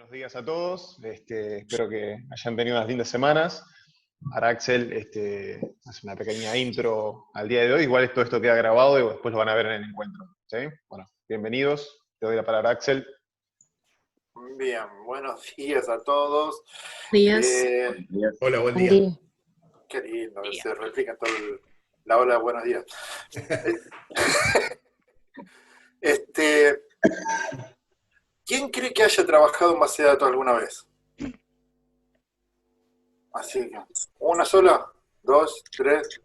Buenos días a todos, espero que hayan tenido unas lindas semanas. Ahora Axel hace una pequeña intro al día de hoy, igual todo esto queda grabado y después lo van a ver en el encuentro. ¿Sí? Bueno, bienvenidos, te doy la palabra a Axel. Bien, buenos días a todos. Días. Hola, buen día. Qué lindo, se replica toda la ola de buenos días. ¿Quién cree que haya trabajado en base de datos alguna vez? Así que, ¿una sola? ¿Dos? ¿Tres?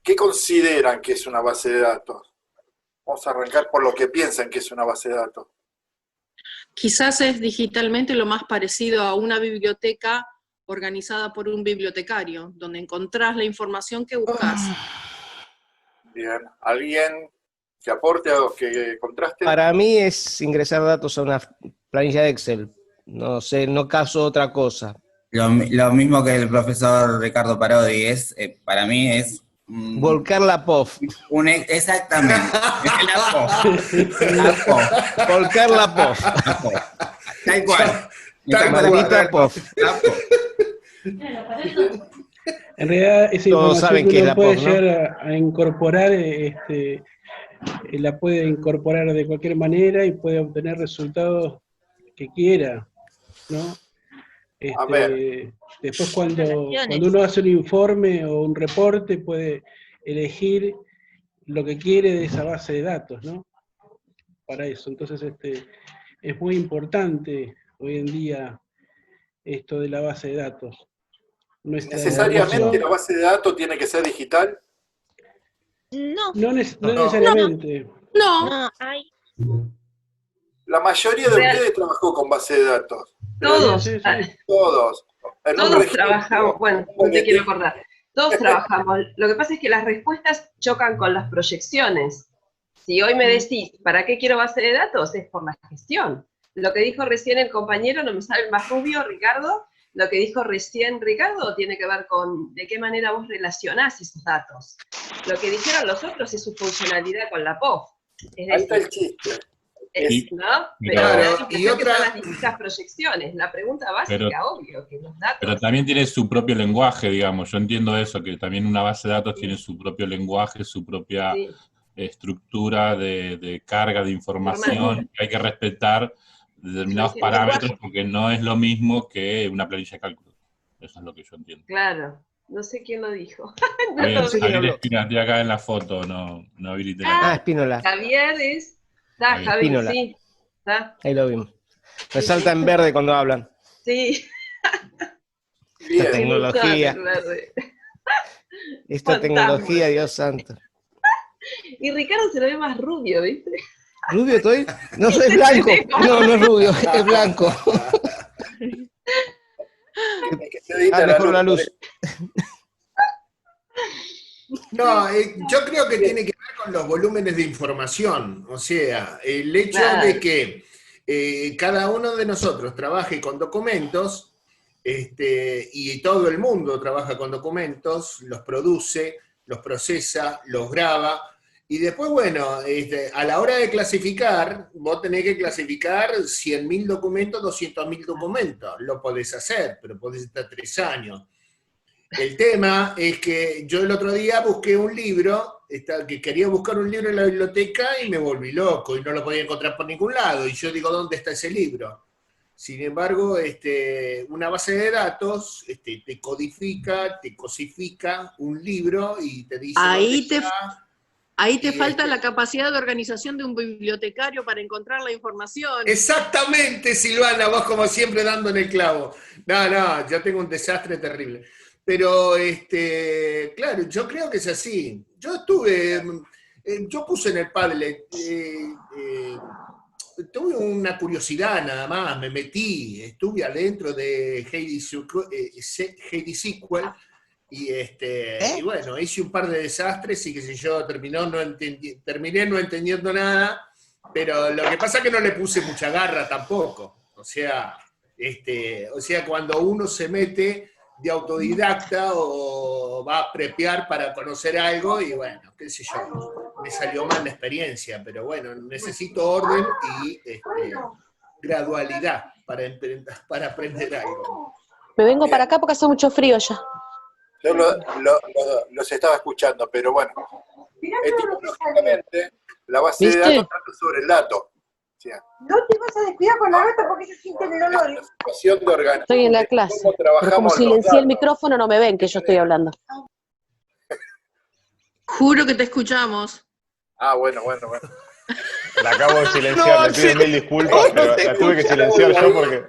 ¿Qué consideran que es una base de datos? Vamos a arrancar por lo que piensan que es una base de datos. Quizás es digitalmente lo más parecido a una biblioteca organizada por un bibliotecario, donde encontrás la información que buscas. Bien, ¿alguien que aporte o que contraste? Para mí es ingresar datos a una planilla de Excel. No sé, no caso otra cosa. Lo mismo que el profesor Ricardo Parodi, para mí es... Volcar la POF. Exactamente. La POF. Volcar la POF. Tal cual. Maldita POF. En realidad esa Todos información saben que qué es uno la puede POF, ¿no? llegar a incorporar, la puede incorporar de cualquier manera y puede obtener resultados que quiera, ¿no? A ver. Después cuando uno hace un informe o un reporte puede elegir lo que quiere de esa base de datos, ¿no? Para eso. Entonces es muy importante hoy en día esto de la base de datos. ¿Necesariamente la base de datos tiene que ser digital? No necesariamente. No. La mayoría de ustedes trabajó con base de datos. Todos. Sí. Todos. Todos trabajamos, bueno, no te quiero acordar. Todos trabajamos. Lo que pasa es que las respuestas chocan con las proyecciones. Si hoy me decís, ¿para qué quiero base de datos? Es por la gestión. Lo que dijo recién el compañero, no me sale el más rubio, Ricardo, lo que dijo recién Ricardo tiene que ver con de qué manera vos relacionás esos datos. Lo que dijeron los otros es su funcionalidad con la POF. Ahí está el chiste. ¿No? Pero y otra... son las distintas proyecciones. La pregunta básica, obvio, que los datos... Pero también tiene su propio lenguaje, digamos. Yo entiendo eso, que también una base de datos tiene su propio lenguaje, su propia estructura de carga de información, que hay que respetar determinados parámetros, porque no es lo mismo que una planilla de cálculo. Eso es lo que yo entiendo. Claro. No sé quién lo dijo. Javier Espínola, acá en la foto, no habilité la foto. Espínola. Javier es... Está, Javier, sí. ¿Está? Ahí lo vimos. Resalta en verde cuando hablan. Sí. Esta tecnología. Esta tecnología, Dios santo. Y Ricardo se lo ve más rubio, ¿viste? ¿Rubio estoy? No, soy blanco. No es rubio, es blanco. Mejor la luz. No, yo creo que tiene que ver con los volúmenes de información. O sea, el hecho de que cada uno de nosotros trabaje con documentos, y todo el mundo trabaja con documentos, los produce, los procesa, los graba, y después, bueno, a la hora de clasificar, vos tenés que clasificar 100.000 documentos, 200.000 documentos. Lo podés hacer, pero podés estar 3 años. El tema es que yo el otro día busqué un libro, que quería buscar un libro en la biblioteca y me volví loco y no lo podía encontrar por ningún lado. Y yo digo, ¿dónde está ese libro? Sin embargo, una base de datos te codifica, te cosifica un libro y te dice... Ahí te falta la capacidad de organización de un bibliotecario para encontrar la información. Exactamente, Silvana, vos como siempre dando en el clavo. No, yo tengo un desastre terrible. Pero, claro, yo creo que es así. Yo puse en el Padlet, tuve una curiosidad nada más, me metí, estuve adentro de Heidi SQL, y bueno, hice un par de desastres y qué sé yo, terminé no entendiendo nada, pero lo que pasa es que no le puse mucha garra tampoco. O sea, cuando uno se mete de autodidacta o va a prepear para conocer algo y bueno, qué sé yo, me salió mal la experiencia, pero bueno, necesito orden gradualidad para aprender algo. Me vengo para acá porque hace mucho frío ya. Yo los estaba escuchando, pero bueno, etimológicamente la base de datos trata sobre el dato. O sea, no te vas a descuidar con la gata porque ella siente el olor. la situación de organización. Estoy en la clase. Pero como silencié el micrófono no me ven que yo estoy hablando. Juro que te escuchamos. Ah, bueno. La acabo de silenciar, le pido mil disculpas, pero la tuve que silenciar yo porque...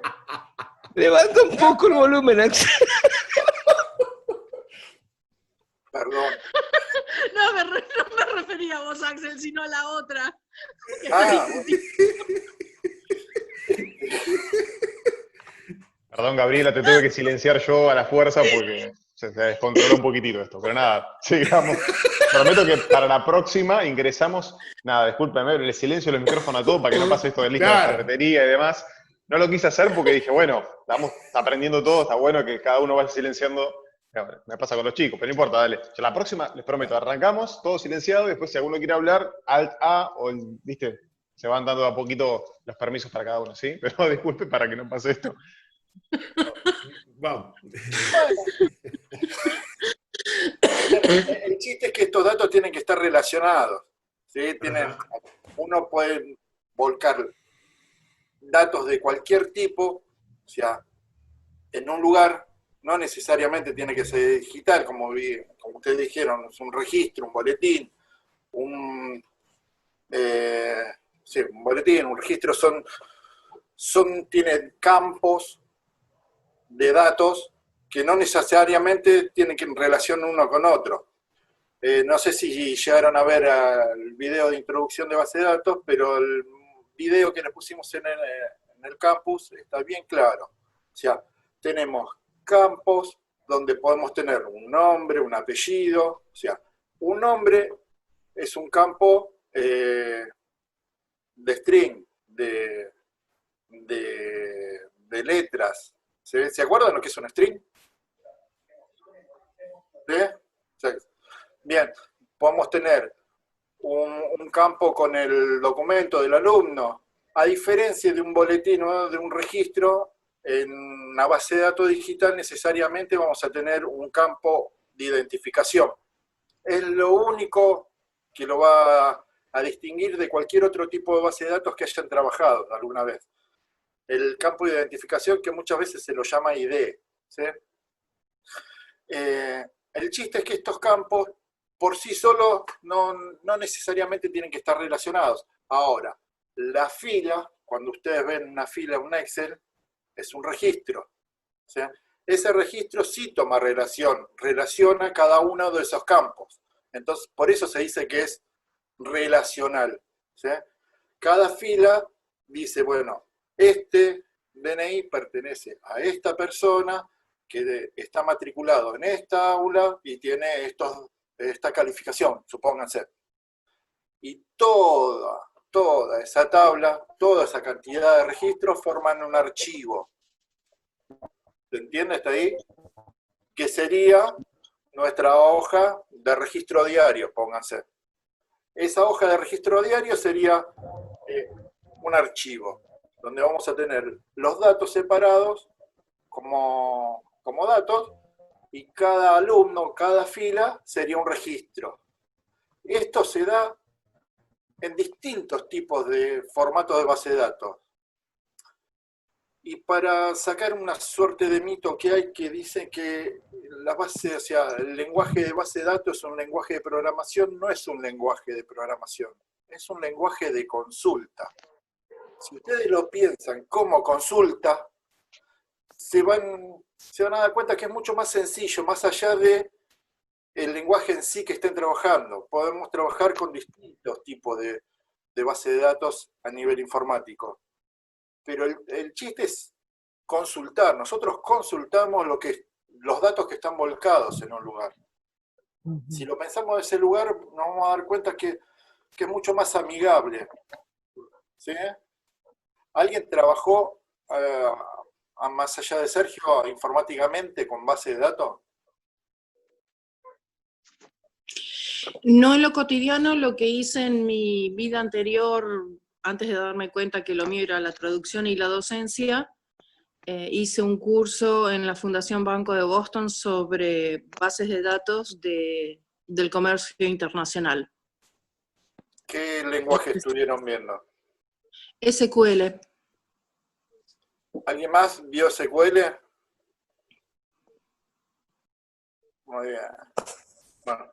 Levanta un poco el volumen, Axel. Perdón. No me refería a vos, Axel, sino a la otra. Perdón, Gabriela, te tuve que silenciar yo a la fuerza porque se descontroló un poquitito esto. Pero nada, sigamos. Prometo que para la próxima ingresamos... Nada, discúlpeme, le silencio los micrófonos a todos para que no pase esto de lista de ferretería y demás. No lo quise hacer porque dije, bueno, estamos aprendiendo todo, está bueno que cada uno vaya silenciando. Me pasa con los chicos, pero no importa, dale. Yo la próxima, les prometo, arrancamos, todo silenciado, y después si alguno quiere hablar, Alt A, o viste, se van dando a poquito los permisos para cada uno, ¿sí? Pero disculpe para que no pase esto. Vamos. El chiste es que estos datos tienen que estar relacionados, ¿sí? Uno puede volcar datos de cualquier tipo, o sea, en un lugar. No necesariamente tiene que ser digital, como ustedes dijeron, es un registro, un boletín, un boletín, un registro tiene campos de datos que no necesariamente tienen que en relación uno con otro. No sé si llegaron a ver el video de introducción de base de datos, pero el video que le pusimos en el campus está bien claro. O sea, tenemos campos donde podemos tener un nombre, un apellido. O sea, un nombre es un campo de string, de letras. ¿Se acuerdan lo que es un string? ¿Sí? Bien, podemos tener un campo con el documento del alumno. A diferencia de un boletín o de un registro, en una base de datos digital necesariamente vamos a tener un campo de identificación. Es lo único que lo va a distinguir de cualquier otro tipo de base de datos que hayan trabajado alguna vez. El campo de identificación, que muchas veces se lo llama ID. ¿Sí? El chiste es que estos campos por sí solos no necesariamente tienen que estar relacionados. Ahora, la fila, cuando ustedes ven una fila en un Excel, es un registro. ¿Sí? Ese registro sí toma relaciona cada uno de esos campos. Entonces, por eso se dice que es relacional. ¿Sí? Cada fila dice, bueno, este DNI pertenece a esta persona que está matriculado en esta aula y tiene esta calificación, supónganse. Y toda esa tabla, toda esa cantidad de registros forman un archivo. ¿Se entiende hasta ahí? Que sería nuestra hoja de registro diario, pónganse. Esa hoja de registro diario sería un archivo, donde vamos a tener los datos separados como datos, y cada alumno, cada fila, sería un registro. Esto se da en distintos tipos de formatos de base de datos. Y para sacar una suerte de mito que hay que dice que el lenguaje de base de datos es un lenguaje de programación, no es un lenguaje de programación, es un lenguaje de consulta. Si ustedes lo piensan como consulta, se van a dar cuenta que es mucho más sencillo, más allá de el lenguaje en sí que estén trabajando. Podemos trabajar con distintos tipos de base de datos a nivel informático. Pero el chiste es consultar. Nosotros consultamos los datos que están volcados en un lugar. Si lo pensamos de ese lugar, nos vamos a dar cuenta que es mucho más amigable. ¿Sí? ¿Alguien trabajó, más allá de Sergio, informáticamente con base de datos? No en lo cotidiano, lo que hice en mi vida anterior antes de darme cuenta que lo mío era la traducción y la docencia, hice un curso en la Fundación Banco de Boston sobre bases de datos del comercio internacional. ¿Qué lenguaje estuvieron viendo? SQL. ¿Alguien más vio SQL? Muy bien. Bueno,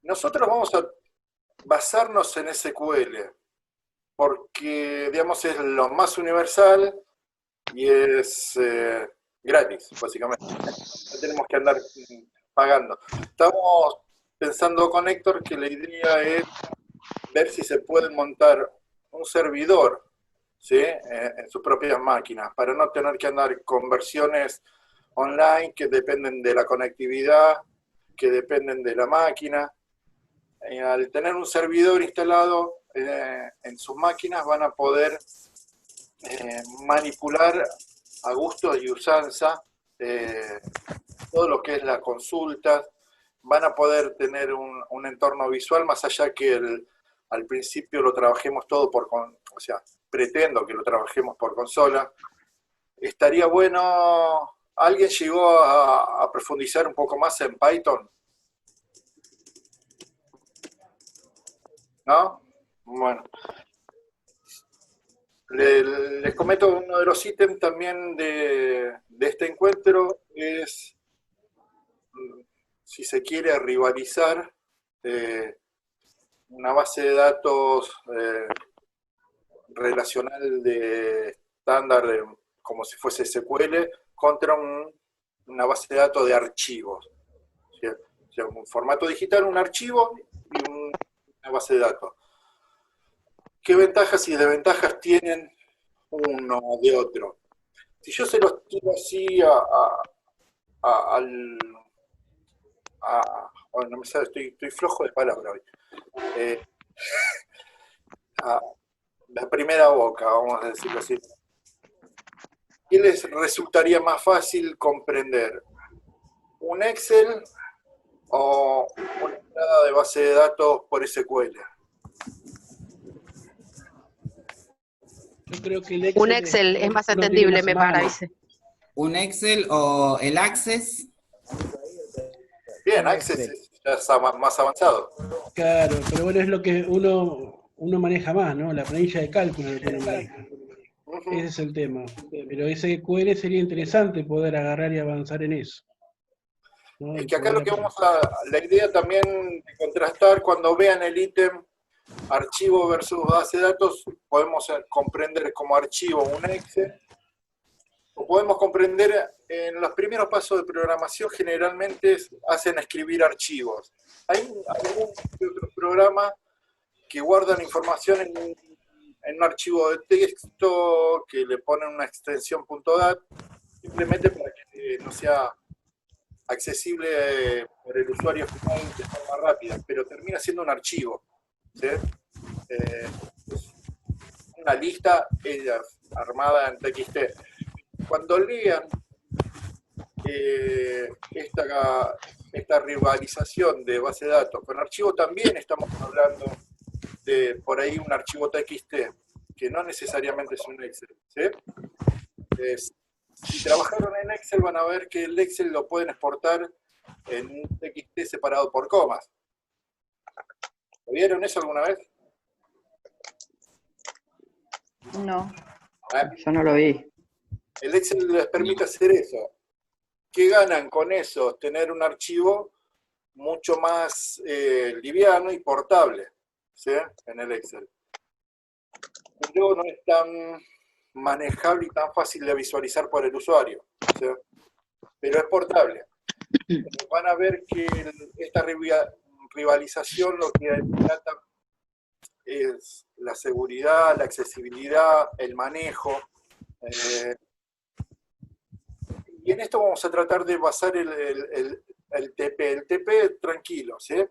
nosotros vamos a basarnos en SQL, porque, digamos, es lo más universal y es gratis, básicamente. No tenemos que andar pagando. Estamos pensando con Héctor que la idea es ver si se puede montar un servidor, ¿sí? En sus propias máquinas, para no tener que andar con versiones online que dependen de la conectividad, que dependen de la máquina. Al tener un servidor instalado en sus máquinas van a poder manipular a gusto y usanza todo lo que es la consulta, van a poder tener un entorno visual, más allá que al principio lo trabajemos todo o sea, pretendo que lo trabajemos por consola. Estaría bueno, ¿alguien llegó a profundizar un poco más en Python? ¿No? Bueno. Les comento uno de los ítems también de este encuentro es, si se quiere, rivalizar una base de datos relacional de estándar, como si fuese SQL, contra una base de datos de archivos. O sea, un formato digital, un archivo y una base de datos. ¿Qué ventajas y desventajas tienen uno de otro? Si yo se los tiro así bueno, no me sale, estoy flojo de palabra hoy. A la primera boca, vamos a decirlo así. ¿Qué les resultaría más fácil comprender? ¿Un Excel o una entrada de base de datos por SQL? Yo creo que Un Excel es más entendible, me parece. ¿Un Excel o el Access? Bien, Access ya está más avanzado. Claro, pero bueno, es lo que uno maneja más, ¿no? La planilla de cálculo es lo que uno maneja. Ese es el tema. Pero SQL sería interesante poder agarrar y avanzar en eso, ¿no? Es que acá lo que la idea también de contrastar, cuando vean el ítem archivo versus base de datos, podemos comprender como archivo un Excel, o podemos comprender en los primeros pasos de programación generalmente hacen escribir archivos. Hay otros programas que guardan información en un archivo de texto, que le ponen una extensión .dat, simplemente para que no sea accesible por el usuario final de forma rápida, pero termina siendo un archivo, ¿sí? Una lista armada en TXT. Cuando lean esta rivalización de base de datos con archivo, también estamos hablando de por ahí un archivo TXT, que no necesariamente es un Excel, ¿sí? Si trabajaron en Excel van a ver que el Excel lo pueden exportar en un TXT separado por comas. ¿Lo vieron eso alguna vez? No, yo no lo vi. El Excel les permite hacer eso. ¿Qué ganan con eso? Tener un archivo mucho más liviano y portable, ¿sí? En el Excel. Pero no es tan manejable y tan fácil de visualizar por el usuario, ¿sí? Pero es portable. Van a ver que esta rivalización lo que trata es la seguridad, la accesibilidad, el manejo. Y en esto vamos a tratar de basar el TP. El TP, tranquilo, ¿sí?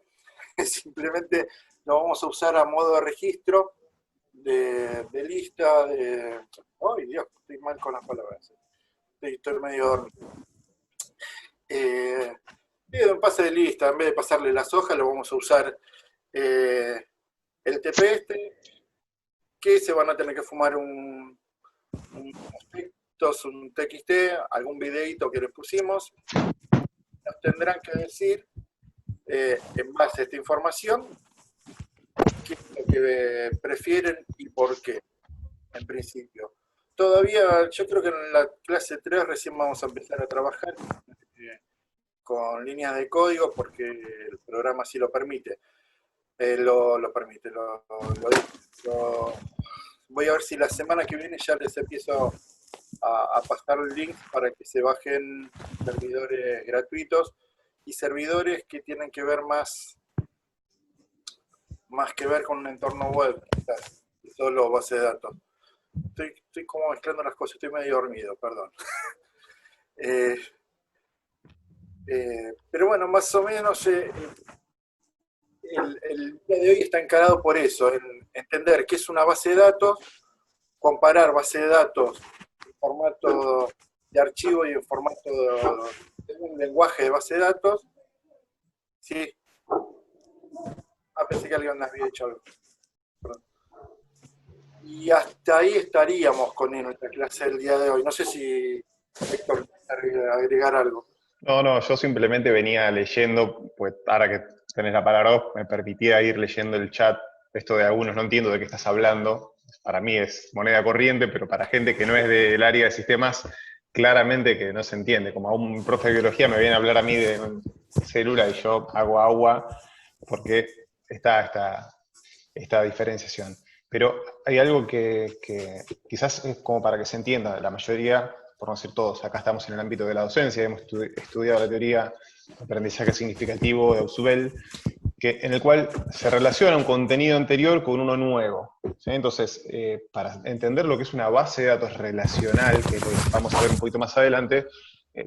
Simplemente lo vamos a usar a modo de registro, de lista, de... ¡Ay, Dios! Estoy mal con las palabras. Estoy medio dormido. Un pase de lista, en vez de pasarle las hojas, lo vamos a usar el TP que se van a tener que fumar un TXT, algún videito que les pusimos. Nos tendrán que decir, en base a esta información, qué es lo que prefieren y por qué, en principio. Todavía, yo creo que en la clase 3 recién vamos a empezar a trabajar con líneas de código, porque el programa sí lo permite. Voy a ver si la semana que viene ya les empiezo a pasar el link para que se bajen servidores gratuitos y servidores que tienen que ver más que ver con un entorno web, quizás, y solo base de datos. Estoy como mezclando las cosas, estoy medio dormido, perdón. Pero bueno, más o menos el día de hoy está encarado por eso, en entender qué es una base de datos, comparar base de datos en formato de archivo y en formato de un lenguaje de base de datos. Sí. Pensé que alguien había dicho algo. Perdón. Y hasta ahí estaríamos con nuestra clase del día de hoy. No sé si Héctor quiere agregar algo. No, yo simplemente venía leyendo, pues ahora que tenés la palabra, me permitía ir leyendo el chat. Esto de algunos no entiendo de qué estás hablando. Para mí es moneda corriente, pero para gente que no es del área de sistemas, claramente que no se entiende. Como a un profe de biología me viene a hablar a mí de célula y yo hago agua, porque está esta diferenciación. Pero hay algo que quizás es como para que se entienda, la mayoría, por no decir todos, acá estamos en el ámbito de la docencia, hemos estudiado la teoría de aprendizaje significativo de Ausubel, en el cual se relaciona un contenido anterior con uno nuevo. ¿Sí? Entonces, para entender lo que es una base de datos relacional, que vamos a ver un poquito más adelante,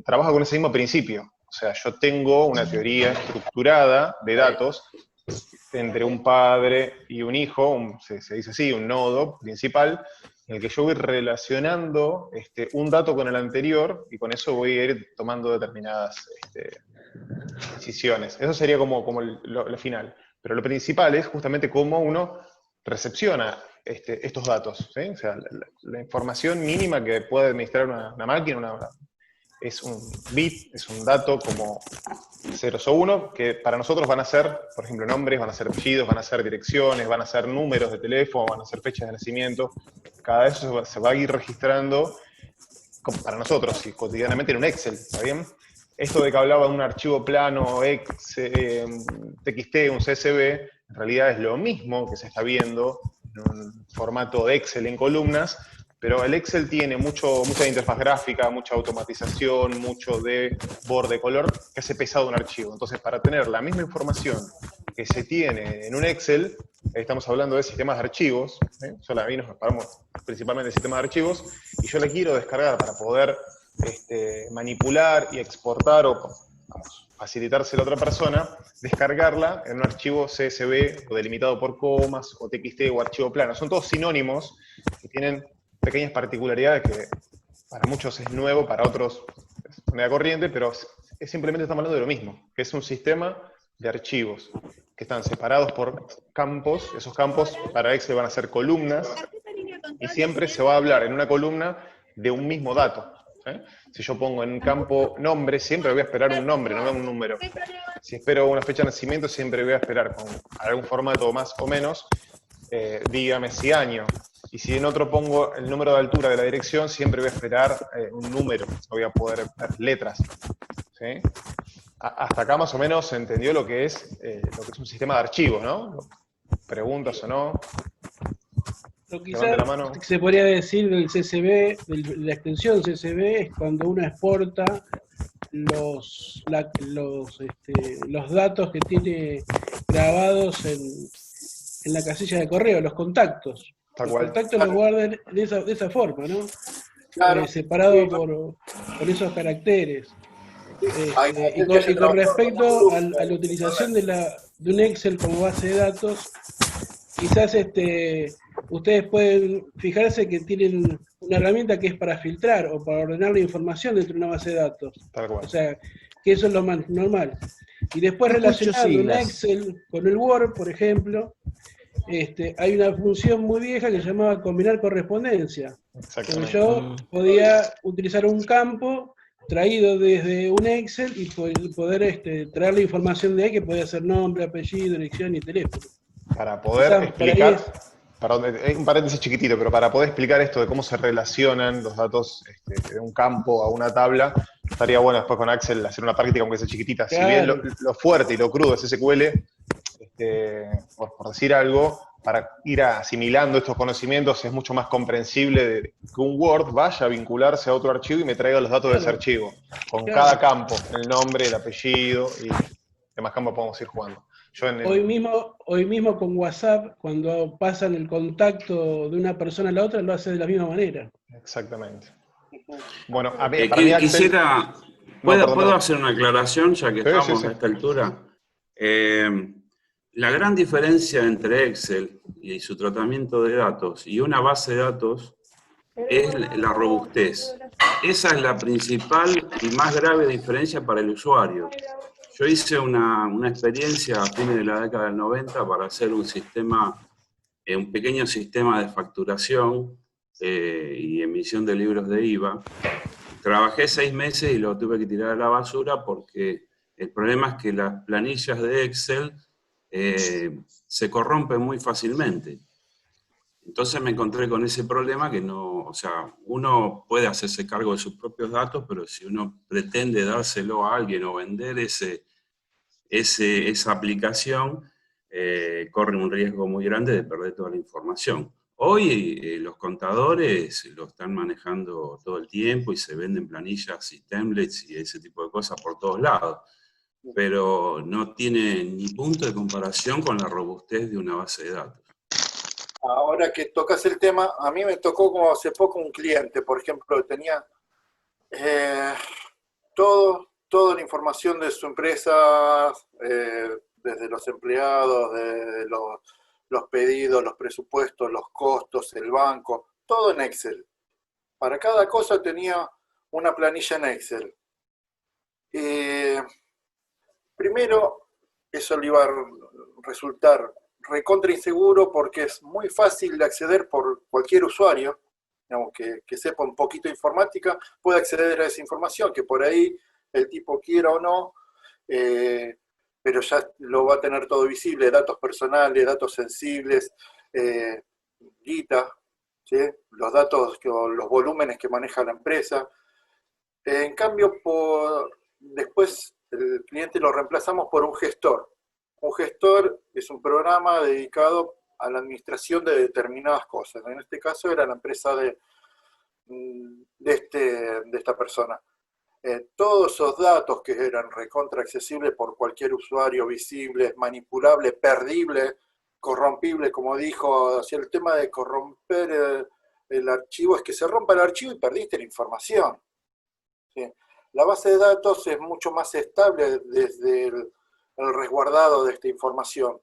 trabaja con ese mismo principio. O sea, yo tengo una teoría estructurada de datos entre un padre y un hijo, se dice así, un nodo principal, en el que yo voy relacionando un dato con el anterior, y con eso voy a ir tomando determinadas decisiones. Eso sería como lo final. Pero lo principal es justamente cómo uno recepciona estos datos, ¿sí? O sea, la información mínima que puede administrar una máquina, es un bit, es un dato como 0 o 1, que para nosotros van a ser, por ejemplo, nombres, van a ser apellidos, van a ser direcciones, van a ser números de teléfono, van a ser fechas de nacimiento. Cada vez eso se va a ir registrando para nosotros, y cotidianamente en un Excel, ¿está bien? Esto de que hablaba de un archivo plano, TXT, un CSV, en realidad es lo mismo que se está viendo en un formato de Excel en columnas, pero el Excel tiene mucha interfaz gráfica, mucha automatización, mucho de borde color, que hace pesado un archivo. Entonces, para tener la misma información que se tiene en un Excel, estamos hablando de sistemas de archivos, solo ahí nos paramos principalmente de sistemas de archivos, y yo la quiero descargar para poder manipular y exportar o facilitársela a otra persona, descargarla en un archivo CSV o delimitado por comas, o TXT o archivo plano. Son todos sinónimos que tienen pequeñas particularidades que para muchos es nuevo, para otros es moneda corriente, pero simplemente estamos hablando de lo mismo, que es un sistema de archivos que están separados por campos. Esos campos para Excel van a ser columnas, y siempre se va a hablar en una columna de un mismo dato. Si yo pongo en un campo nombre, siempre voy a esperar un nombre, no un número. Si espero una fecha de nacimiento, siempre voy a esperar con algún formato más o menos, día, mes y año. Y si en otro pongo el número de altura de la dirección, siempre voy a esperar un número, no voy a poder ver letras. ¿Sí? Hasta acá más o menos se entendió lo que es un sistema de archivos, ¿no? ¿Preguntas o no? Lo quizás se podría decir del CSV, de la extensión CSV, es cuando uno exporta los datos que tiene grabados en la casilla de correo, los contactos. Los contactos los guardan de esa forma, ¿no? Claro. Separado por esos caracteres. Y con respecto a la utilización de un Excel como base de datos, quizás ustedes pueden fijarse que tienen una herramienta que es para filtrar o para ordenar la información dentro de una base de datos. O sea, que eso es lo más normal. Y después relacionando un Excel con el Word, por ejemplo, hay una función muy vieja que se llamaba combinar correspondencia. Donde Exactamente. yo podía utilizar un campo traído desde un Excel y poder traer la información de ahí, que podía ser nombre, apellido, dirección y teléfono. Para poder explicar, perdón, un paréntesis chiquitito, pero para poder explicar esto de cómo se relacionan los datos de un campo a una tabla, estaría bueno después con Axel hacer una práctica aunque sea chiquitita. Claro. Si bien lo fuerte y lo crudo es SQL, por decir algo, para ir asimilando estos conocimientos es mucho más comprensible de que un Word vaya a vincularse a otro archivo y me traiga los datos de ese archivo, con cada campo, el nombre, el apellido y demás campos podemos ir jugando. Hoy mismo con WhatsApp, cuando pasan el contacto de una persona a la otra, lo hace de la misma manera. Exactamente. Bueno, para mí, Axel, quisiera... ¿Puedo hacer una aclaración, ya que estamos a esta altura? La gran diferencia entre Excel y su tratamiento de datos y una base de datos es la robustez. Esa es la principal y más grave diferencia para el usuario. Yo hice una experiencia a fines de la década del 90 para hacer un pequeño sistema de facturación y emisión de libros de IVA. Trabajé 6 meses y lo tuve que tirar a la basura porque el problema es que las planillas de Excel se corrompen muy fácilmente. Entonces me encontré con ese problema que no, o sea, uno puede hacerse cargo de sus propios datos, pero si uno pretende dárselo a alguien o vender esa aplicación, corre un riesgo muy grande de perder toda la información. Hoy los contadores lo están manejando todo el tiempo y se venden planillas y templates y ese tipo de cosas por todos lados, pero no tiene ni punto de comparación con la robustez de una base de datos. Ahora que tocas el tema, a mí me tocó como hace poco un cliente, por ejemplo, tenía toda la información de su empresa, desde los empleados, desde los pedidos, los presupuestos, los costos, el banco, todo en Excel. Para cada cosa tenía una planilla en Excel. Primero, eso le iba a resultar recontra inseguro porque es muy fácil de acceder por cualquier usuario, digamos, que sepa un poquito de informática, puede acceder a esa información, que por ahí el tipo quiera o no, pero ya lo va a tener todo visible, datos personales, datos sensibles, guita, ¿sí? Los datos, los volúmenes que maneja la empresa. En cambio, después el cliente lo reemplazamos por un gestor. Un gestor es un programa dedicado a la administración de determinadas cosas. En este caso era la empresa de esta persona. Todos esos datos que eran recontra accesibles por cualquier usuario, visibles, manipulables, perdibles, corrompibles, como dijo, hacia el tema de corromper el archivo, es que se rompa el archivo y perdiste la información. ¿Sí? La base de datos es mucho más estable desde el resguardado de esta información.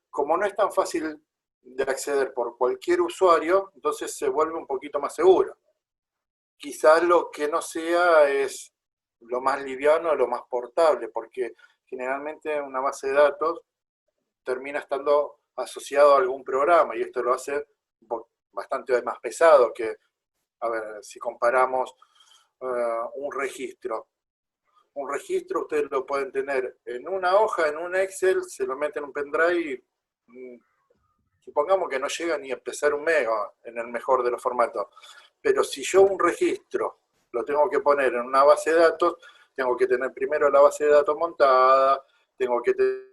Como no es tan fácil de acceder por cualquier usuario, entonces se vuelve un poquito más seguro. Quizás lo que no sea es lo más liviano, lo más portable, porque generalmente una base de datos termina estando asociado a algún programa y esto lo hace bastante más pesado que, a ver, si comparamos un registro. Un registro ustedes lo pueden tener en una hoja, en un Excel, se lo meten en un pendrive y supongamos que no llega ni a pesar 1 mega en el mejor de los formatos. Pero si yo un registro lo tengo que poner en una base de datos, tengo que tener primero la base de datos montada, tengo que tener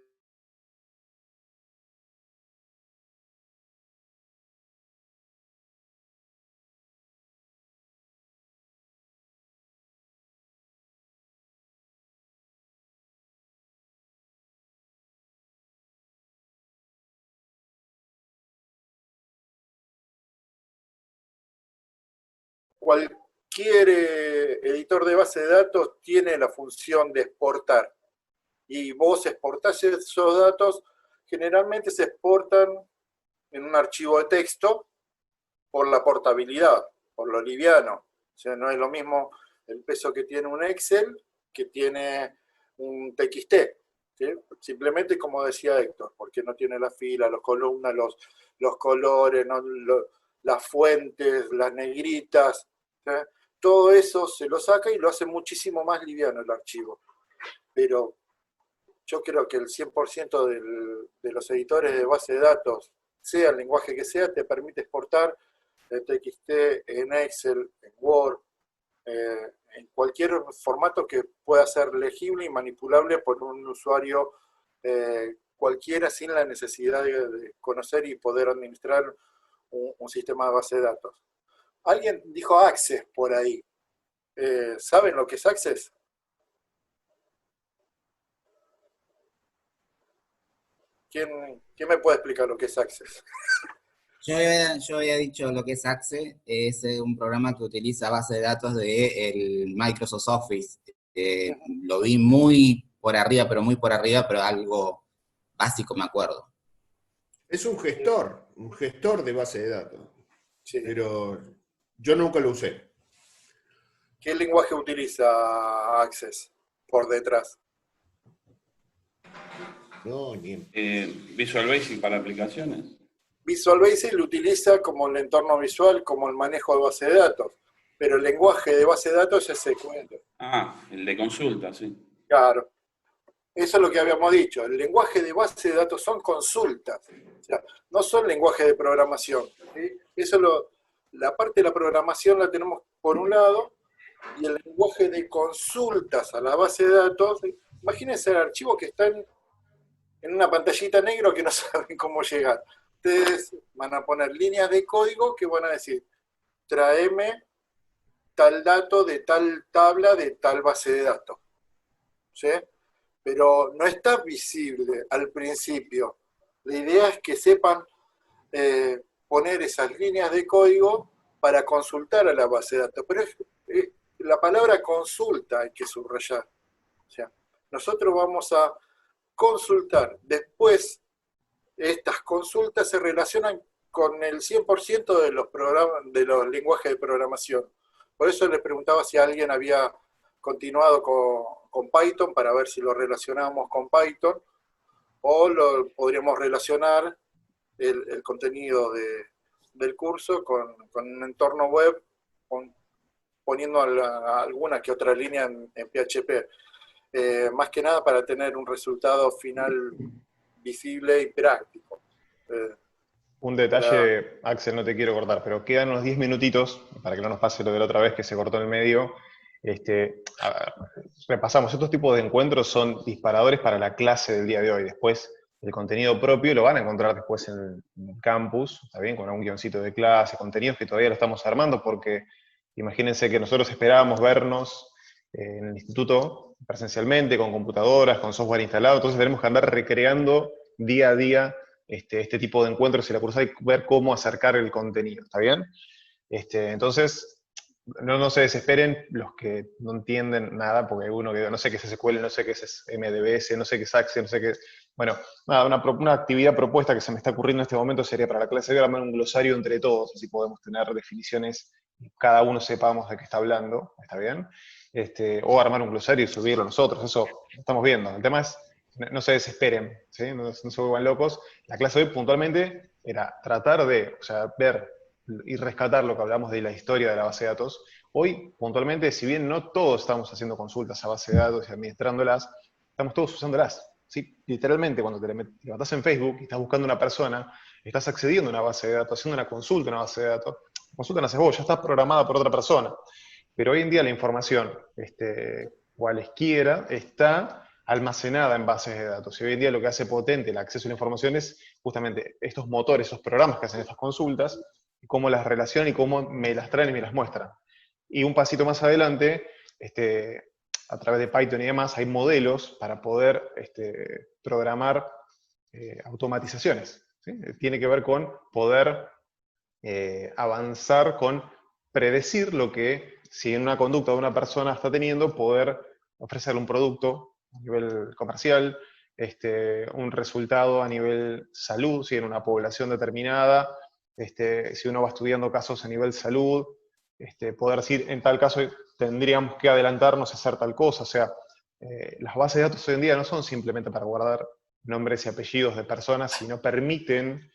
cualquier editor de base de datos tiene la función de exportar. Y vos exportás esos datos, generalmente se exportan en un archivo de texto por la portabilidad, por lo liviano. O sea, no es lo mismo el peso que tiene un Excel que tiene un TXT. ¿sí? Simplemente como decía Héctor, porque no tiene la fila, las columnas, los colores, ¿no? Las fuentes, las negritas, ¿sí? Todo eso se lo saca y lo hace muchísimo más liviano el archivo. Pero yo creo que el 100% de los editores de base de datos, sea el lenguaje que sea, te permite exportar en TXT, en Excel, en Word, en cualquier formato que pueda ser legible y manipulable por un usuario cualquiera sin la necesidad de conocer y poder administrar un sistema de base de datos. Alguien dijo Access por ahí. ¿Saben lo que es Access? ¿Quién me puede explicar lo que es Access? Yo había dicho lo que es Access, es un programa que utiliza base de datos del Microsoft Office. Lo vi muy por arriba, pero algo básico me acuerdo. Es un gestor de base de datos. Sí. Pero yo nunca lo usé. ¿Qué lenguaje utiliza Access por detrás? No, ni... Visual Basic para aplicaciones. Visual Basic lo utiliza como el entorno visual, como el manejo de base de datos, pero el lenguaje de base de datos es SQL. Ah, el de consulta, sí. Claro. Eso es lo que habíamos dicho. El lenguaje de base de datos son consultas. O sea, no son lenguaje de programación. ¿Sí? Eso la parte de la programación la tenemos por un lado, y el lenguaje de consultas a la base de datos, imagínense archivos que están en una pantallita negra que no saben cómo llegar. Ustedes van a poner líneas de código que van a decir, tráeme tal dato de tal tabla de tal base de datos. ¿Sí? Pero no está visible al principio. La idea es que sepan poner esas líneas de código para consultar a la base de datos. Pero la palabra consulta hay que subrayar. O sea, nosotros vamos a consultar. Después, estas consultas se relacionan con el 100% de los lenguajes de programación. Por eso les preguntaba si alguien había continuado con Python, para ver si lo relacionamos con Python, o lo podríamos relacionar el contenido del curso con un entorno web, poniendo alguna que otra línea en PHP. Más que nada para tener un resultado final visible y práctico. Un detalle, Axel, no te quiero cortar, pero quedan unos 10 minutitos, para que no nos pase lo de la otra vez que se cortó en el medio. A ver, repasamos, estos tipos de encuentros son disparadores para la clase del día de hoy. Después, el contenido propio lo van a encontrar después en el campus, ¿está bien? Con algún guioncito de clase, contenidos que todavía lo estamos armando, porque imagínense que nosotros esperábamos vernos en el instituto presencialmente, con computadoras, con software instalado, entonces tenemos que andar recreando día a día este tipo de encuentros y la cursada y ver cómo acercar el contenido, ¿está bien? Entonces, no se desesperen los que no entienden nada, porque hay uno que no sé qué es SQL, no sé qué es MDBS, no sé qué es Access, no sé qué es... Bueno, nada, una actividad propuesta que se me está ocurriendo en este momento sería para la clase de hoy armar un glosario entre todos, así podemos tener definiciones, cada uno sepamos de qué está hablando, ¿está bien? O armar un glosario y subirlo nosotros, eso lo estamos viendo. El tema es, no se desesperen, ¿sí? No se vuelvan locos. La clase de hoy puntualmente era tratar de, o sea, ver y rescatar lo que hablamos de la historia de la base de datos. Hoy, puntualmente, si bien no todos estamos haciendo consultas a base de datos y administrándolas, estamos todos usándolas. ¿Sí? Literalmente, cuando te levantás en Facebook y estás buscando una persona, estás accediendo a una base de datos, haciendo una consulta a una base de datos. La consulta no haces vos, ya estás programada por otra persona. Pero hoy en día la información, cualesquiera, está almacenada en bases de datos. Y hoy en día lo que hace potente el acceso a la información es justamente estos motores, esos programas que hacen estas consultas, y cómo las relacionan y cómo me las traen y me las muestran. Y un pasito más adelante, a través de Python y demás, hay modelos para poder programar automatizaciones. ¿Sí? Tiene que ver con poder avanzar con predecir lo que, si en una conducta de una persona está teniendo, poder ofrecerle un producto a nivel comercial, un resultado a nivel salud, si en una población determinada, si uno va estudiando casos a nivel salud, poder decir, en tal caso tendríamos que adelantarnos a hacer tal cosa. O sea, las bases de datos hoy en día no son simplemente para guardar nombres y apellidos de personas, sino permiten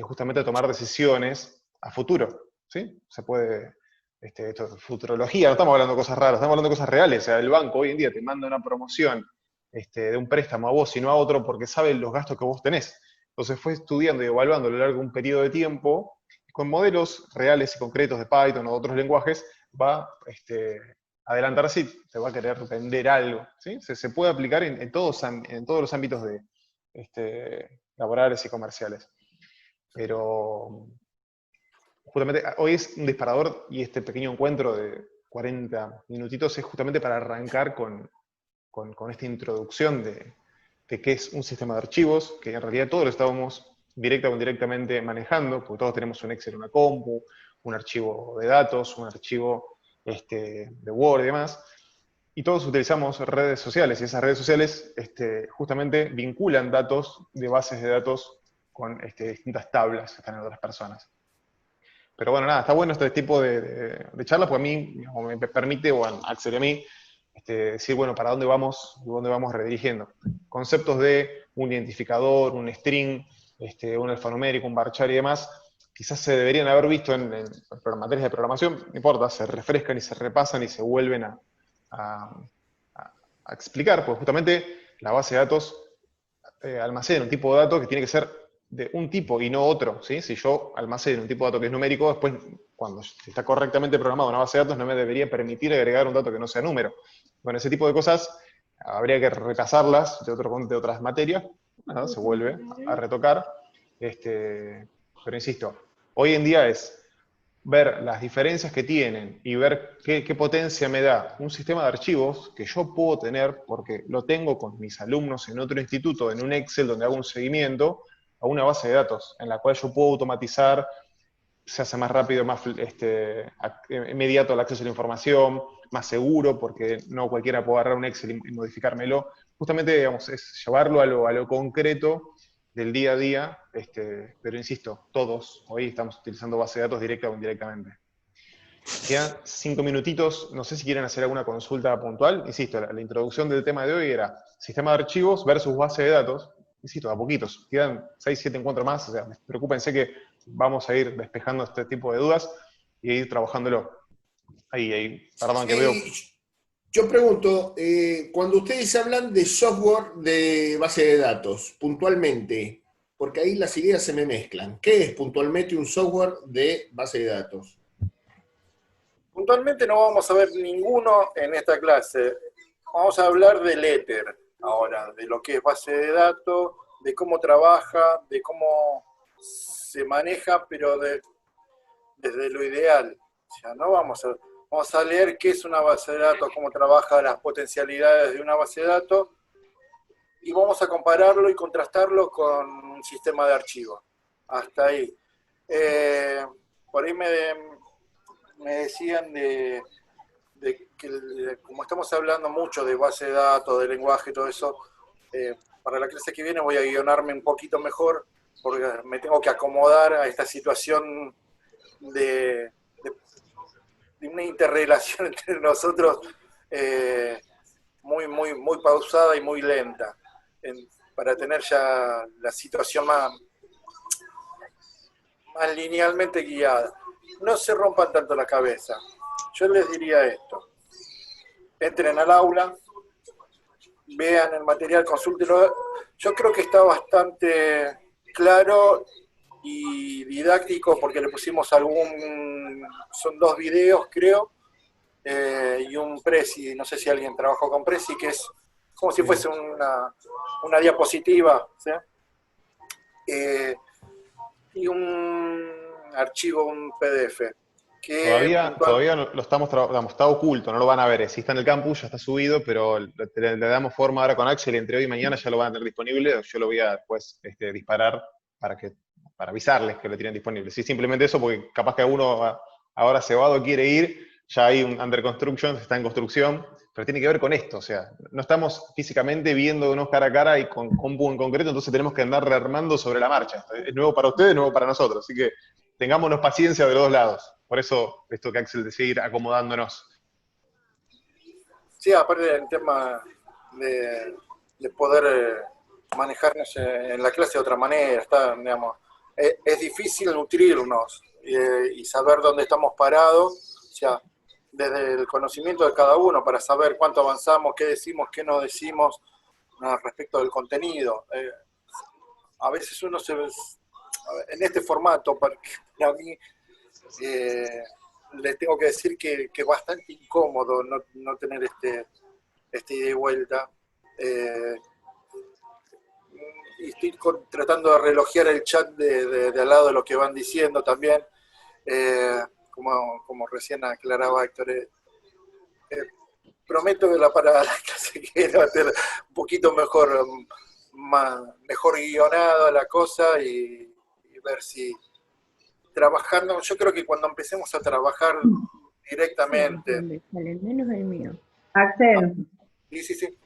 justamente tomar decisiones a futuro, ¿sí? Se puede, esto es futurología, no estamos hablando de cosas raras, estamos hablando de cosas reales. O sea, el banco hoy en día te manda una promoción de un préstamo a vos y no a otro porque sabe los gastos que vos tenés. Entonces fue estudiando y evaluando a lo largo de un periodo de tiempo, con modelos reales y concretos de Python o de otros lenguajes, va a adelantar si te va a querer vender algo, ¿sí? Se puede aplicar en todos los ámbitos laborales y comerciales. Pero justamente hoy es un disparador, y este pequeño encuentro de 40 minutitos es justamente para arrancar con esta introducción de qué es un sistema de archivos, que en realidad todos lo estábamos directa o indirectamente manejando, porque todos tenemos un Excel, una compu, un archivo de datos, un archivo de Word y demás, y todos utilizamos redes sociales, y esas redes sociales justamente vinculan datos de bases de datos con distintas tablas que están en otras personas. Pero bueno, nada, está bueno este tipo de charla, porque a mí, digamos, me permite, o a Axel y a mí, decir, bueno, ¿para dónde vamos redirigiendo? Conceptos de un identificador, un string, un alfanumérico, un varchar y demás, quizás se deberían haber visto en materias de programación, no importa, se refrescan y se repasan y se vuelven a explicar, porque justamente la base de datos almacena un tipo de datos que tiene que ser de un tipo y no otro, ¿sí? Si yo almaceno un tipo de datos que es numérico, después, cuando está correctamente programado una base de datos, no me debería permitir agregar un dato que no sea número. Bueno, ese tipo de cosas habría que repasarlas de otras materias, nada, se vuelve a retocar, pero insisto, hoy en día es ver las diferencias que tienen y ver qué potencia me da un sistema de archivos que yo puedo tener, porque lo tengo con mis alumnos en otro instituto, en un Excel donde hago un seguimiento, a una base de datos en la cual yo puedo automatizar, se hace más rápido, más inmediato el acceso a la información, más seguro, porque no cualquiera puede agarrar un Excel y modificármelo. Justamente, digamos, es llevarlo a lo concreto del día a día, pero insisto, todos hoy estamos utilizando base de datos directa o indirectamente. Quedan 5 minutitos, no sé si quieren hacer alguna consulta puntual. Insisto, la introducción del tema de hoy era sistema de archivos versus base de datos. Insisto, a poquitos, quedan 6, 7 encuentros más, o sea, preocúpense que vamos a ir despejando este tipo de dudas y ir trabajándolo. Ahí, perdón que veo. Yo pregunto, cuando ustedes hablan de software de base de datos, puntualmente, porque ahí las ideas se me mezclan, ¿qué es puntualmente un software de base de datos? Puntualmente no vamos a ver ninguno en esta clase. Vamos a hablar del éter ahora, de lo que es base de datos, de cómo trabaja, de cómo se maneja, pero desde lo ideal. O sea, no vamos a leer qué es una base de datos, cómo trabaja las potencialidades de una base de datos, y vamos a compararlo y contrastarlo con un sistema de archivos. Hasta ahí. Por ahí me decían de que como estamos hablando mucho de base de datos, de lenguaje y todo eso, para la clase que viene voy a guionarme un poquito mejor, porque me tengo que acomodar a esta situación de una interrelación entre nosotros muy pausada y muy lenta, para tener ya la situación más linealmente guiada. No se rompan tanto la cabeza. Yo les diría esto: entren al aula, vean el material, consúltenlo. Yo creo que está bastante claro y didáctico, porque le pusimos son 2 videos, creo, y un Prezi. No sé si alguien trabajó con Prezi, que es como si fuese una diapositiva, ¿sí? Y un archivo, un PDF. Todavía lo estamos trabajando, está oculto, no lo van a ver. Si está en el campus, ya está subido, pero le damos forma ahora con Axel y entre hoy y mañana ya lo van a tener disponible. Yo lo voy a después disparar para avisarles que lo tienen disponible. Sí, simplemente eso, porque capaz que uno ahora cebado quiere ir, ya hay un under construction, está en construcción, pero tiene que ver con esto. O sea, no estamos físicamente viéndonos cara a cara y con compu en concreto, entonces tenemos que andar rearmando sobre la marcha. Es nuevo para ustedes, es nuevo para nosotros. Así que tengámonos paciencia de los dos lados. Por eso, esto que Axel decía, ir acomodándonos. Sí, aparte del tema de poder manejarnos en la clase de otra manera. Digamos, es difícil nutrirnos y saber dónde estamos parados, o sea, desde el conocimiento de cada uno para saber cuánto avanzamos, qué decimos, qué no decimos respecto del contenido. A veces uno en este formato, para mí, les tengo que decir que es bastante incómodo no tener este ida y vuelta. Y estoy tratando de relojear el chat de al lado de lo que van diciendo también, como recién aclaraba Héctor. Prometo que para la clase que va a ser un poquito mejor guionada la cosa y ver si trabajando, yo creo que cuando empecemos a trabajar directamente. Menos el mío. Axel. Sí.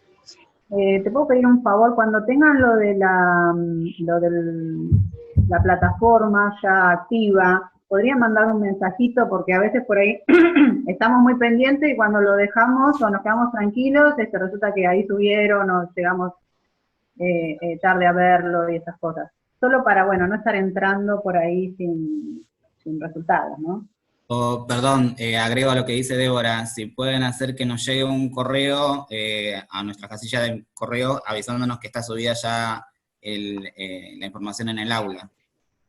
Te puedo pedir un favor, cuando tengan lo de la plataforma ya activa, podrían mandar un mensajito, porque a veces por ahí estamos muy pendientes y cuando lo dejamos o nos quedamos tranquilos, resulta que ahí subieron o llegamos tarde a verlo y esas cosas. Solo para, bueno, no estar entrando por ahí sin resultados, ¿no? Perdón, agrego a lo que dice Débora, si pueden hacer que nos llegue un correo a nuestra casilla de correo avisándonos que está subida ya la información en el aula.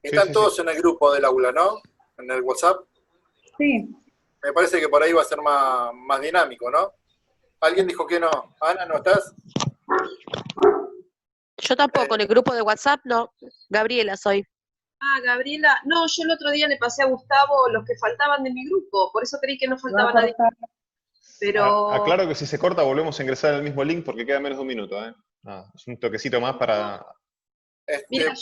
Están todos en el grupo del aula, ¿no? En el WhatsApp. Sí. Me parece que por ahí va a ser más dinámico, ¿no? ¿Alguien dijo que no? Ana, ¿no estás? Yo tampoco, en el grupo de WhatsApp no. Gabriela soy. Ah, Gabriela, no, yo el otro día le pasé a Gustavo los que faltaban de mi grupo, por eso creí que no faltaba nadie. Pero... Aclaro que si se corta volvemos a ingresar en el mismo link porque queda menos de un minuto, ¿eh? Es un toquecito más para... Mira,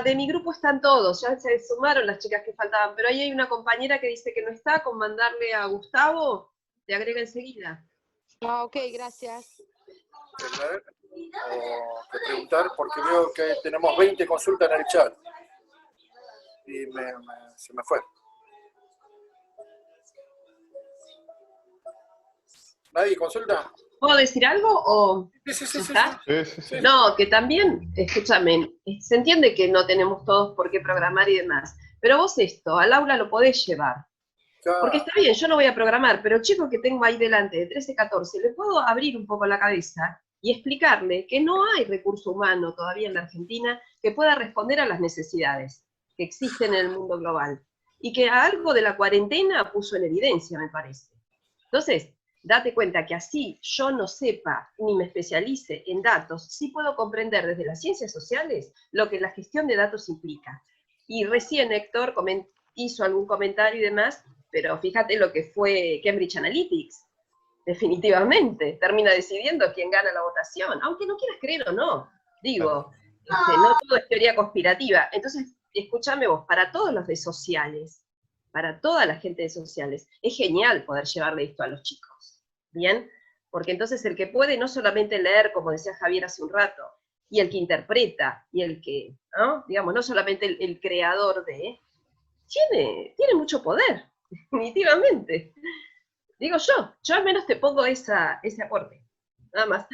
de mi grupo están todos, ya se sumaron las chicas que faltaban, pero ahí hay una compañera que dice que no está, con mandarle a Gustavo, te agrega enseguida. Ah, ok, gracias. O preguntar, porque veo que tenemos 20 consultas en el chat. Y se me fue. ¿Nadie consulta? ¿Puedo decir algo o...? Sí. No, que también, escúchame, se entiende que no tenemos todos por qué programar y demás, pero vos esto, al aula lo podés llevar. Claro. Porque está bien, yo no voy a programar, pero el chico que tengo ahí delante, de 13, 14, le puedo abrir un poco la cabeza y explicarle que no hay recurso humano todavía en la Argentina que pueda responder a las necesidades que existen en el mundo global. Y que algo de la cuarentena puso en evidencia, me parece. Entonces, date cuenta que así yo no sepa ni me especialice en datos, sí puedo comprender desde las ciencias sociales lo que la gestión de datos implica. Y recién Héctor hizo algún comentario y demás, pero fíjate lo que fue Cambridge Analytics. Definitivamente, termina decidiendo quién gana la votación, aunque no quieras creer o no. Digo, no todo es teoría conspirativa. Entonces, escúchame vos, para todos los de sociales, para toda la gente de sociales, es genial poder llevarle esto a los chicos, ¿bien? Porque entonces el que puede no solamente leer, como decía Javier hace un rato, y el que interpreta, y el que, ¿no? Digamos, no solamente el creador tiene mucho poder, definitivamente. Digo yo al menos te pongo ese aporte, nada más,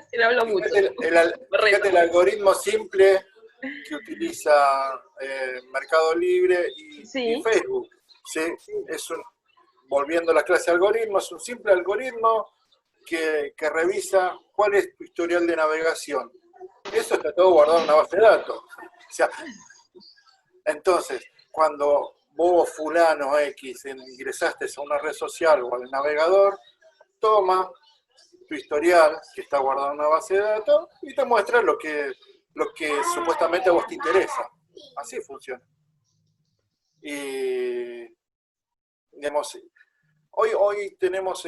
si no hablo mucho. Fíjate el algoritmo simple que utiliza Mercado Libre y Facebook. ¿Sí? Volviendo a la clase de algoritmos, es un simple algoritmo que revisa cuál es tu historial de navegación. Eso está todo guardado en una base de datos. O sea, entonces, cuando vos, fulano X, ingresaste a una red social o al navegador, toma tu historial, que está guardado en una base de datos, y te muestra lo que supuestamente a vos te interesa. Así funciona. Y, digamos, hoy tenemos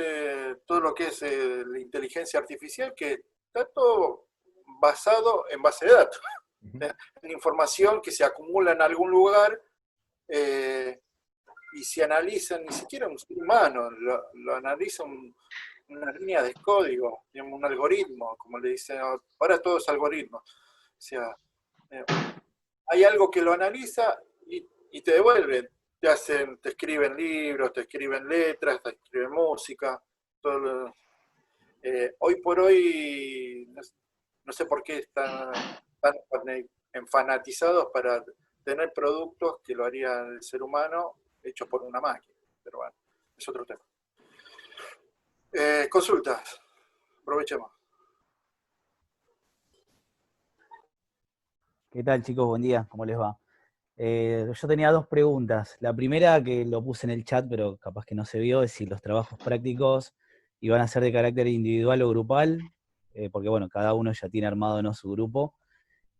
todo lo que es la inteligencia artificial, que está todo basado en base de datos. En información que se acumula en algún lugar, y se analiza, ni siquiera un ser humano, lo analiza una línea de código, digamos, un algoritmo, como le dicen, ahora todo es algoritmo. O sea, hay algo que lo analiza y te devuelve, te escriben libros, te escriben letras, te escriben música, todo Hoy por hoy, no sé por qué están tan enfanatizados para tener productos que lo haría el ser humano hechos por una máquina. Pero bueno, es otro tema. Consultas. Aprovechemos. ¿Qué tal, chicos? Buen día, ¿cómo les va? Yo tenía dos preguntas. La primera, que lo puse en el chat, pero capaz que no se vio, es si los trabajos prácticos iban a ser de carácter individual o grupal, porque bueno, cada uno ya tiene armado, ¿no?, su grupo.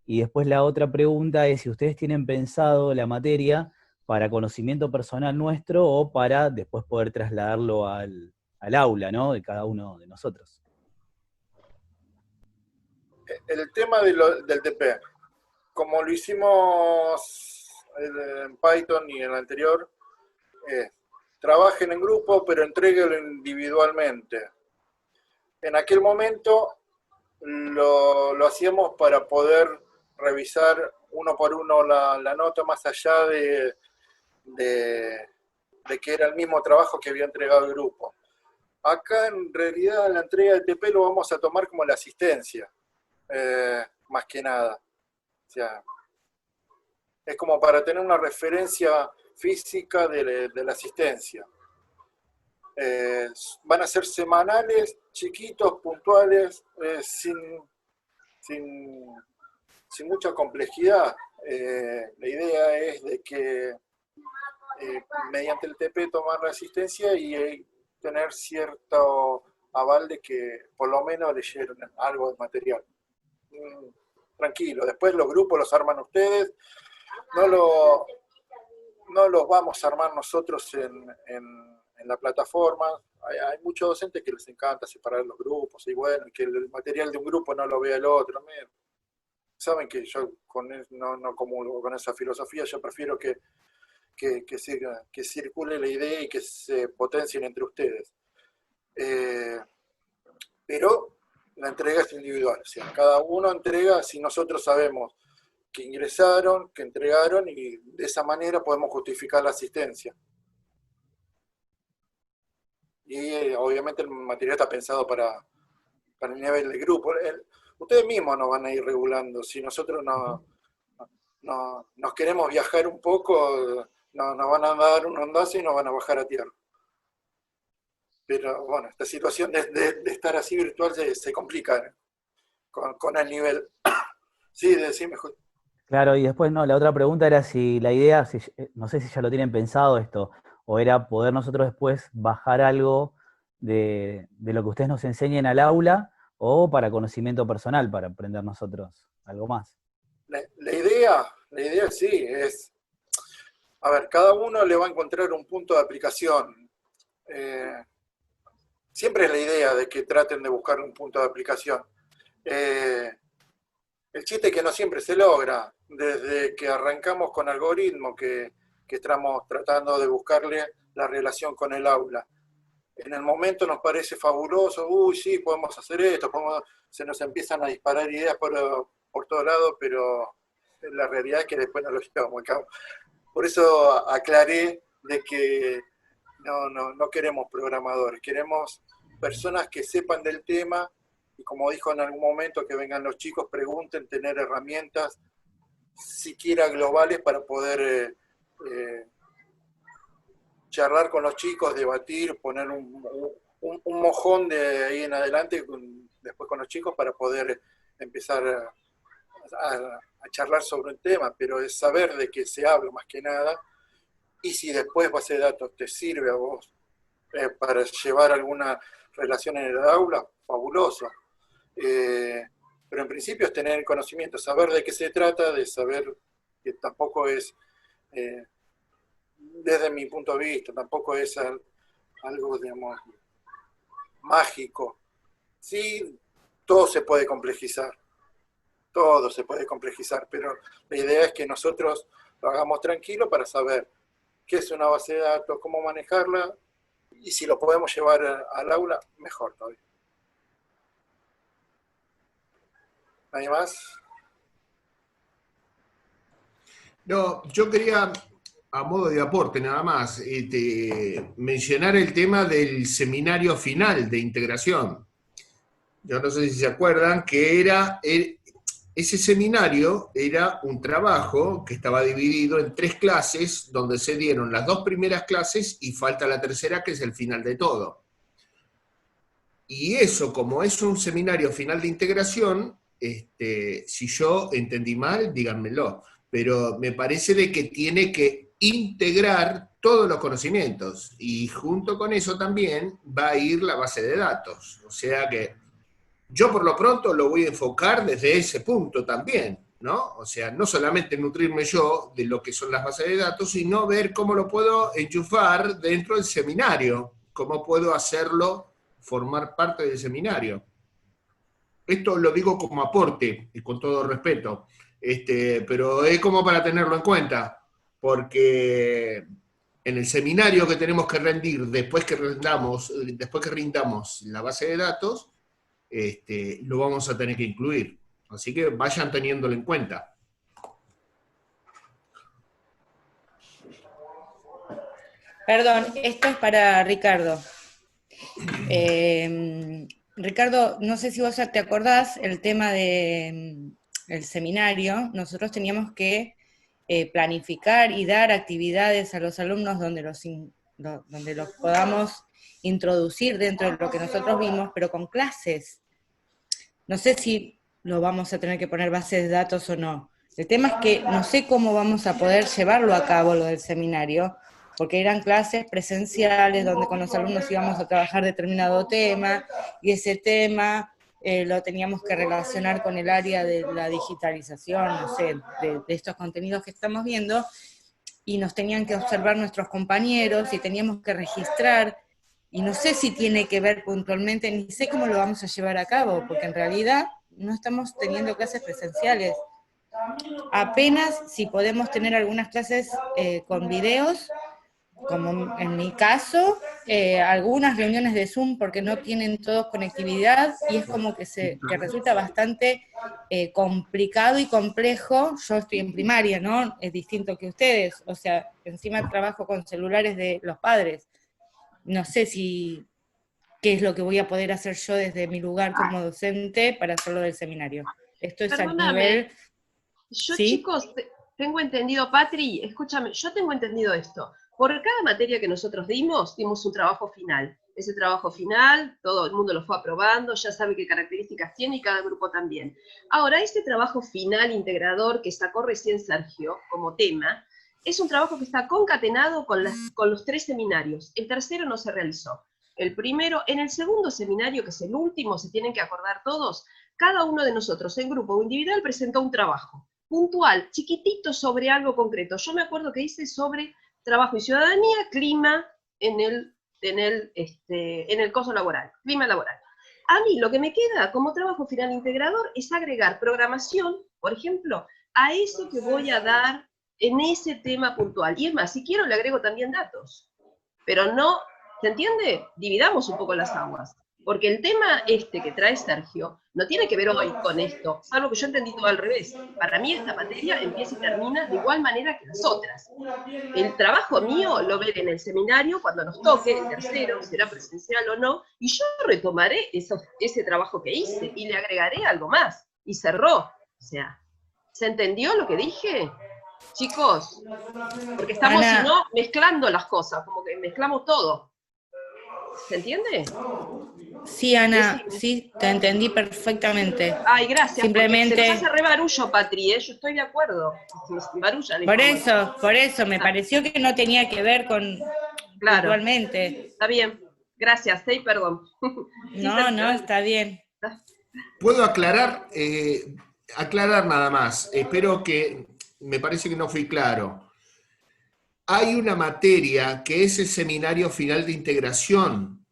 Y después la otra pregunta es si ustedes tienen pensado la materia para conocimiento personal nuestro o para después poder trasladarlo al aula, ¿no?, de cada uno de nosotros. El tema del TP, como lo hicimos en Python y en el anterior, trabajen en grupo, pero entréguenlo individualmente. En aquel momento lo hacíamos para poder revisar uno por uno la nota, más allá de que era el mismo trabajo que había entregado el grupo. Acá en realidad la entrega de TP lo vamos a tomar como la asistencia, más que nada. O sea, es como para tener una referencia física de la asistencia. Van a ser semanales, chiquitos, puntuales, sin mucha complejidad. La idea es de que mediante el TP tomar la asistencia y tener cierto aval de que por lo menos leyeron algo de material. Tranquilo, después los grupos los arman ustedes, no los vamos a armar nosotros en la plataforma. Hay muchos docentes que les encanta separar los grupos, y bueno, que el material de un grupo no lo vea el otro. Saben que yo no comulgo con esa filosofía, yo prefiero que circule la idea y que se potencien entre ustedes. Pero la entrega es individual, o sea, cada uno entrega si nosotros sabemos que ingresaron, que entregaron, y de esa manera podemos justificar la asistencia. Y obviamente el material está pensado para el nivel de grupo. Ustedes mismos nos van a ir regulando. Si nosotros nos queremos viajar un poco, nos van a dar un ondazo y nos van a bajar a tierra. Pero bueno, esta situación de estar así virtual se complica con el nivel. Sí, decime, Jorge. Claro, y después no, la otra pregunta era si la idea, no sé si ya lo tienen pensado esto, o era poder nosotros después bajar algo de lo que ustedes nos enseñen al aula, o para conocimiento personal, para aprender nosotros algo más. La idea sí, es, a ver, cada uno le va a encontrar un punto de aplicación. Siempre es la idea de que traten de buscar un punto de aplicación. El chiste es que no siempre se logra. Desde que arrancamos con algoritmos, que estamos tratando de buscarle la relación con el aula. En el momento nos parece fabuloso, uy, sí, podemos hacer esto, se nos empiezan a disparar ideas por todos lados, pero la realidad es que después no lo llevamos a cabo. Por eso aclaré de que no queremos programadores, queremos personas que sepan del tema, y como dijo en algún momento, que vengan los chicos, pregunten, tener herramientas siquiera globales para poder charlar con los chicos, debatir, poner un mojón de ahí en adelante después con los chicos para poder empezar a charlar sobre un tema, pero es saber de qué se habla más que nada, y si después base de datos te sirve a vos para llevar alguna relación en el aula, fabuloso. Pero en principio es tener conocimiento, saber de qué se trata, de saber que tampoco es, desde mi punto de vista, tampoco es algo, digamos, mágico. Sí, todo se puede complejizar, pero la idea es que nosotros lo hagamos tranquilo para saber qué es una base de datos, cómo manejarla, y si lo podemos llevar al aula, mejor todavía. ¿Nadie más? No, yo quería, a modo de aporte nada más, mencionar el tema del seminario final de integración. yo no sé si se acuerdan, que ese seminario era un trabajo que estaba dividido en 3 clases, donde se dieron las 2 primeras clases y falta la tercera, que es el final de todo. Y eso, como es un seminario final de integración, si yo entendí mal, díganmelo, pero me parece de que tiene que integrar todos los conocimientos, y junto con eso también va a ir la base de datos. O sea que yo por lo pronto lo voy a enfocar desde ese punto también, ¿no? O sea, no solamente nutrirme yo de lo que son las bases de datos, sino ver cómo lo puedo enchufar dentro del seminario, cómo puedo hacerlo formar parte del seminario. Esto lo digo como aporte, y con todo respeto, pero es como para tenerlo en cuenta, porque en el seminario que tenemos que rendir después que rindamos la base de datos, lo vamos a tener que incluir. Así que vayan teniéndolo en cuenta. Perdón, esto es para Ricardo. Ricardo, no sé si vos ya te acordás, el tema del seminario, nosotros teníamos que planificar y dar actividades a los alumnos donde los podamos introducir dentro de lo que nosotros vimos, pero con clases. No sé si lo vamos a tener que poner bases de datos o no. El tema es que no sé cómo vamos a poder llevarlo a cabo, lo del seminario, porque eran clases presenciales donde con los alumnos íbamos a trabajar determinado tema, y ese tema lo teníamos que relacionar con el área de la digitalización, no sé, de estos contenidos que estamos viendo, y nos tenían que observar nuestros compañeros, y teníamos que registrar, y no sé si tiene que ver puntualmente, ni sé cómo lo vamos a llevar a cabo, porque en realidad no estamos teniendo clases presenciales. Apenas si podemos tener algunas clases con videos, como en mi caso, algunas reuniones de Zoom porque no tienen todos conectividad, y es como que resulta bastante complicado y complejo. Yo estoy en primaria, ¿no? Es distinto que ustedes, o sea, encima trabajo con celulares de los padres. No sé qué es lo que voy a poder hacer yo desde mi lugar como docente para hacerlo del seminario. Esto es al nivel... Yo, ¿sí? chicos, tengo entendido, Patri, escúchame, yo tengo entendido esto. Por cada materia que nosotros dimos un trabajo final. Ese trabajo final, todo el mundo lo fue aprobando, ya sabe qué características tiene y cada grupo también. Ahora, este trabajo final integrador que sacó recién Sergio como tema, es un trabajo que está concatenado con los 3 seminarios. El tercero no se realizó. El primero, en el segundo seminario, que es el último, se tienen que acordar todos, cada uno de nosotros, en grupo o individual, presentó un trabajo puntual, chiquitito, sobre algo concreto. Yo me acuerdo que hice sobre trabajo y ciudadanía, clima en el coso laboral, clima laboral. A mí lo que me queda como trabajo final integrador es agregar programación, por ejemplo, a eso que voy a dar en ese tema puntual. Y es más, si quiero le agrego también datos. Pero no, ¿se entiende? Dividamos un poco las aguas. Porque el tema que trae Sergio no tiene que ver hoy con esto, salvo que yo entendí todo al revés. Para mí esta materia empieza y termina de igual manera que las otras. El trabajo mío lo veré en el seminario cuando nos toque, el tercero, será presencial o no, y yo retomaré ese trabajo que hice y le agregaré algo más. Y cerró. O sea, ¿se entendió lo que dije? Chicos, porque estamos, Ana, si no, mezclando las cosas, como que mezclamos todo. ¿Se entiende? Sí, Ana, sí, te entendí perfectamente. Ay, gracias. Simplemente... Se nos hace re barullo, Patri, yo estoy de acuerdo. Barulla la información. Por eso, me pareció que no tenía que ver con... Claro. Puntualmente. Está bien. Gracias, perdón. No, está bien. ¿Puedo aclarar? Aclarar nada más. Espero que... Me parece que no fui claro. Hay una materia que es el seminario final de integración,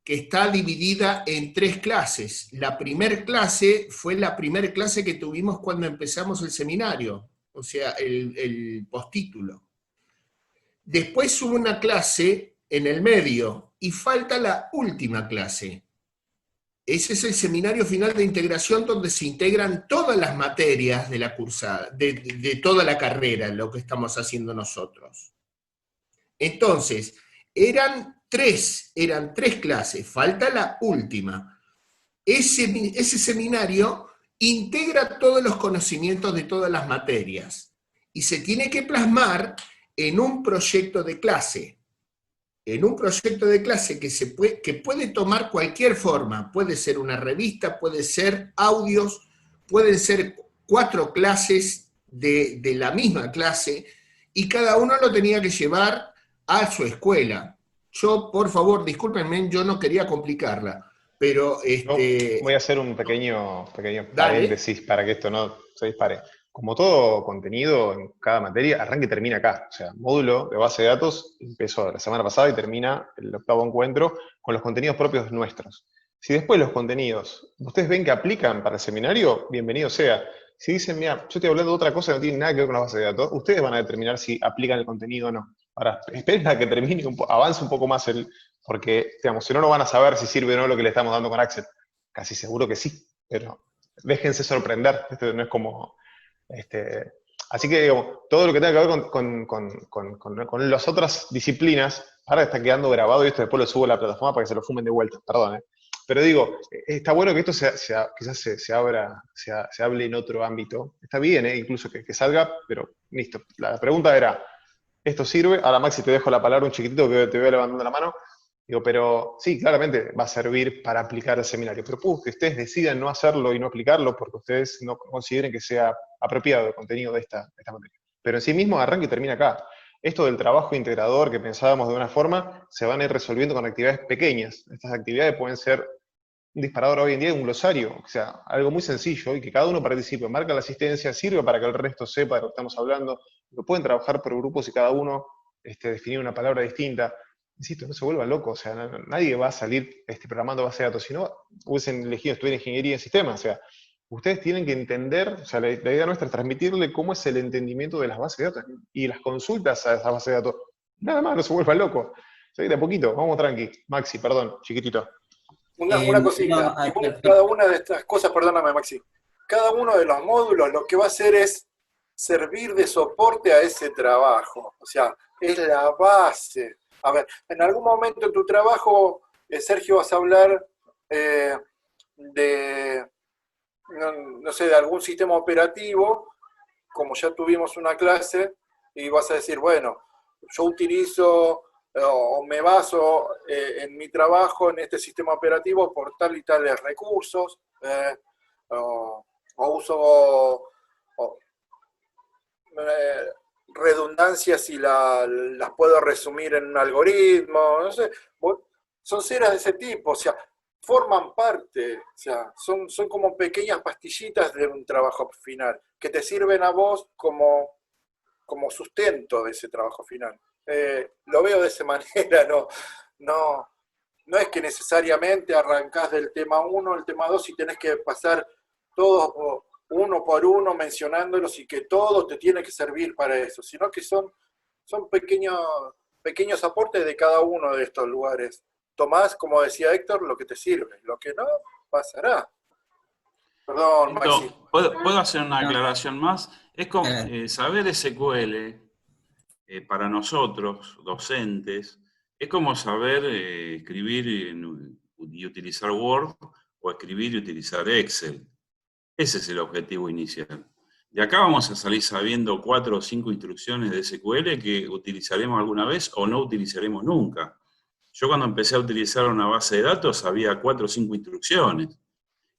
que está dividida en 3 clases. La primera clase fue la primera clase que tuvimos cuando empezamos el seminario, o sea, el postítulo. Después hubo una clase en el medio, y falta la última clase. Ese es el seminario final de integración, donde se integran todas las materias de la cursada, de toda la carrera, lo que estamos haciendo nosotros. Entonces, eran tres clases, falta la última. ese seminario integra todos los conocimientos de todas las materias y se tiene que plasmar en un proyecto de clase. En un proyecto de clase que puede tomar cualquier forma, puede ser una revista, puede ser audios, pueden ser 4 clases de la misma clase, y cada uno lo tenía que llevar a su escuela. Yo, por favor, discúlpenme, yo no quería complicarla, pero voy a hacer un pequeño paréntesis para que esto no se dispare. Como todo contenido en cada materia, arranca y termina acá. O sea, módulo de base de datos empezó la semana pasada y termina el 8º encuentro con los contenidos propios nuestros. Si después los contenidos ustedes ven que aplican para el seminario, bienvenido sea. Si dicen, mira, yo estoy hablando de otra cosa que no tiene nada que ver con la base de datos, ustedes van a determinar si aplican el contenido o no. Ahora, esperen a que termine, avance un poco más porque, digamos, si no, no van a saber si sirve o no lo que le estamos dando con Axel. Casi seguro que sí, pero déjense sorprender. Esto no es como... así que, digamos, todo lo que tenga que ver con las otras disciplinas, ahora está quedando grabado y esto después lo subo a la plataforma para que se lo fumen de vuelta, perdón. Pero digo, está bueno que esto quizás se hable en otro ámbito. Está bien, incluso que salga, pero listo. La pregunta era, ¿esto sirve? Ahora, Maxi, te dejo la palabra un chiquitito que te veo levantando la mano. Digo, pero sí, claramente va a servir para aplicar el seminario, pero que ustedes decidan no hacerlo y no aplicarlo porque ustedes no consideren que sea apropiado el contenido de esta materia. Pero en sí mismo arranca y termina acá. Esto del trabajo integrador que pensábamos de una forma, se van a ir resolviendo con actividades pequeñas. Estas actividades pueden ser un disparador hoy en día, un glosario, o sea, algo muy sencillo, y que cada uno participe, marca la asistencia, sirve para que el resto sepa de lo que estamos hablando, lo pueden trabajar por grupos y cada uno definir una palabra distinta. Insisto, no se vuelvan locos, o sea, nadie va a salir programando base de datos, si no hubiesen elegido estudiar ingeniería en sistemas, o sea, ustedes tienen que entender, o sea, la idea nuestra es transmitirle cómo es el entendimiento de las bases de datos y las consultas a esas bases de datos. Nada más, no se vuelvan locos. O sea, de a poquito, vamos tranqui. Maxi, perdón, chiquitito. Una cosita, cada una de estas cosas, perdóname Maxi, cada uno de los módulos lo que va a hacer es servir de soporte a ese trabajo, o sea, es la base. A ver, en algún momento en tu trabajo, Sergio, vas a hablar de, no sé, de algún sistema operativo, como ya tuvimos una clase, y vas a decir, bueno, yo utilizo o me baso en mi trabajo en este sistema operativo por tal y tales recursos, o uso redundancias y las puedo resumir en un algoritmo, no sé, son ceras de ese tipo, o sea, forman parte, o sea, son como pequeñas pastillitas de un trabajo final, que te sirven a vos como sustento de ese trabajo final. Lo veo de esa manera, no es que necesariamente arrancás del tema 1 al tema 2 y tenés que pasar todos uno por uno mencionándolos y que todo te tiene que servir para eso, sino que son pequeños aportes de cada uno de estos lugares. Tomás, como decía Héctor, lo que te sirve, lo que no, pasará. Perdón, Maxi. ¿Puedo hacer una aclaración más? Es como saber SQL para nosotros, docentes, es como saber escribir y utilizar Word o escribir y utilizar Excel. Ese es el objetivo inicial. De acá vamos a salir sabiendo 4 o 5 instrucciones de SQL que utilizaremos alguna vez o no utilizaremos nunca. Yo cuando empecé a utilizar una base de datos había 4 o 5 instrucciones.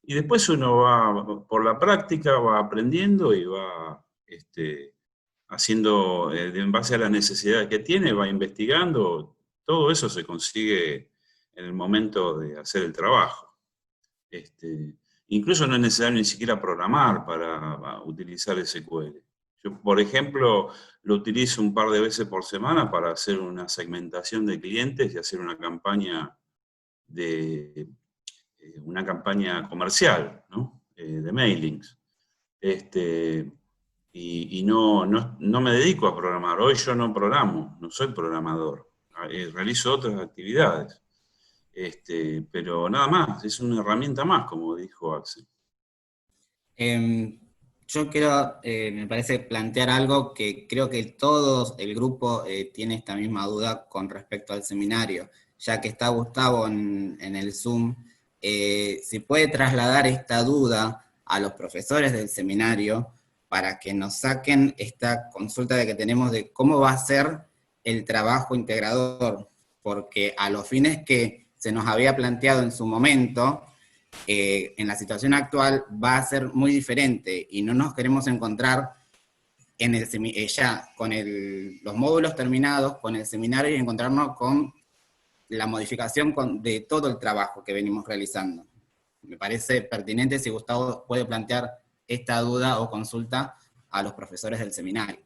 Y después uno va, por la práctica, va aprendiendo y va haciendo, en base a las necesidades que tiene, va investigando. Todo eso se consigue en el momento de hacer el trabajo. Incluso no es necesario ni siquiera programar para utilizar SQL. Yo, por ejemplo, lo utilizo un par de veces por semana para hacer una segmentación de clientes y hacer una campaña comercial, ¿no? De mailings. Y no me dedico a programar. Hoy yo no programo, no soy programador. Realizo otras actividades. Pero nada más, es una herramienta más, como dijo Axel. Yo quiero, me parece, plantear algo que creo que todo el grupo tiene esta misma duda con respecto al seminario. Ya que está Gustavo en el Zoom, si puede trasladar esta duda a los profesores del seminario para que nos saquen esta consulta de que tenemos de cómo va a ser el trabajo integrador, porque a los fines que se nos había planteado en su momento, en la situación actual va a ser muy diferente y no nos queremos encontrar en ya con los módulos terminados, con el seminario y encontrarnos con la modificación de todo el trabajo que venimos realizando. Me parece pertinente si Gustavo puede plantear esta duda o consulta a los profesores del seminario.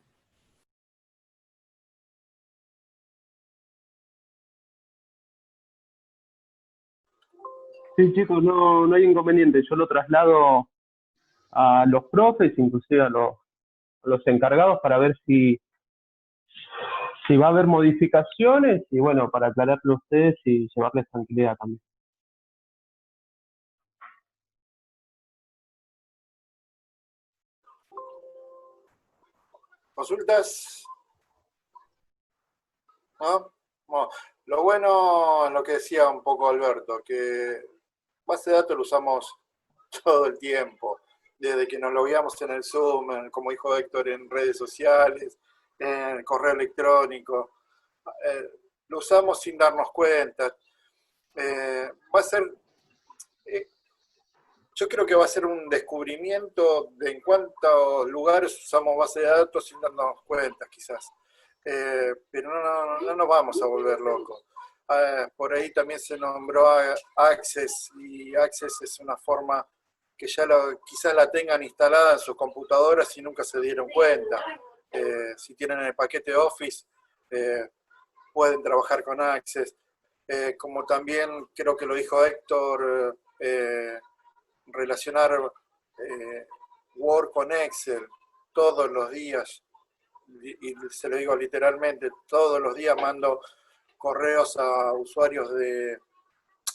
Sí, chicos, no hay inconveniente. Yo lo traslado a los profes, inclusive a los encargados, para ver si va a haber modificaciones y, bueno, para aclararlo a ustedes y llevarles tranquilidad también. ¿Consultas? ¿No? Bueno, lo bueno es lo que decía un poco Alberto, que base de datos lo usamos todo el tiempo, desde que nos logueamos en el Zoom, como dijo Héctor, en redes sociales, en el correo electrónico, lo usamos sin darnos cuenta. Va a ser, yo creo que va a ser un descubrimiento de en cuántos lugares usamos base de datos sin darnos cuenta, quizás. Pero no nos vamos a volver locos. Por ahí también se nombró Access, y Access es una forma que ya quizás la tengan instalada en sus computadoras y nunca se dieron cuenta. Si tienen el paquete Office, pueden trabajar con Access. Como también creo que lo dijo Héctor, relacionar Word con Excel todos los días, y se lo digo literalmente, todos los días mando correos a usuarios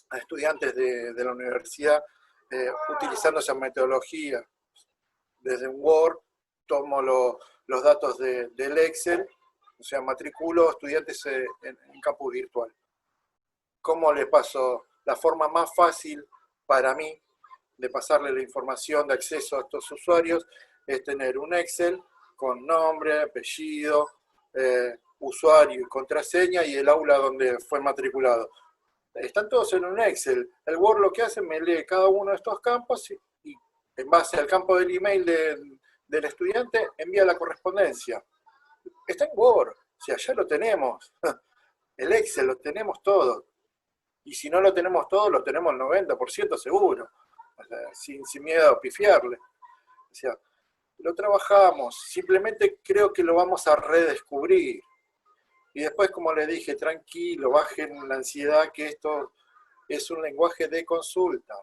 a estudiantes de la universidad utilizando esa metodología. Desde un Word tomo los datos del Excel, o sea, matriculo estudiantes en campus virtual. ¿Cómo le paso? La forma más fácil para mí de pasarle la información de acceso a estos usuarios es tener un Excel con nombre, apellido, usuario y contraseña y el aula donde fue matriculado. Están todos en un Excel. El Word lo que hace, me lee cada uno de estos campos y en base al campo del email del estudiante envía la correspondencia. Está en Word, o sea, ya lo tenemos. El Excel lo tenemos todo. Y si no lo tenemos todo, lo tenemos el 90% seguro. O sea, sin miedo a pifiarle. O sea, lo trabajamos, simplemente creo que lo vamos a redescubrir. Y después, como les dije, tranquilo, bajen la ansiedad, que esto es un lenguaje de consulta,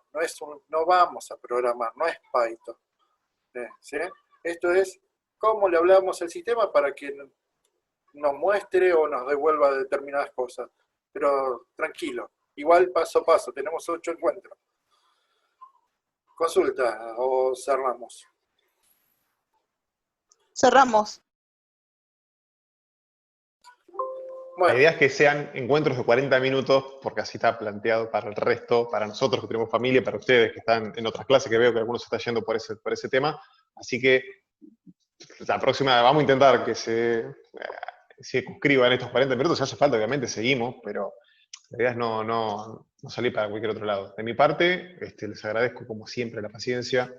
no vamos a programar, no es Python. ¿Sí? Esto es cómo le hablamos al sistema para que nos muestre o nos devuelva determinadas cosas. Pero tranquilo, igual paso a paso, tenemos 8 encuentros. Consulta o cerramos. Cerramos. Bueno. La idea es que sean encuentros de 40 minutos, porque así está planteado para el resto, para nosotros que tenemos familia, para ustedes que están en otras clases, que veo que algunos se están yendo por ese tema. Así que la próxima vamos a intentar que se circunscriban estos 40 minutos. Si hace falta, obviamente, seguimos, pero la idea es no salir para cualquier otro lado. De mi parte, les agradezco como siempre la paciencia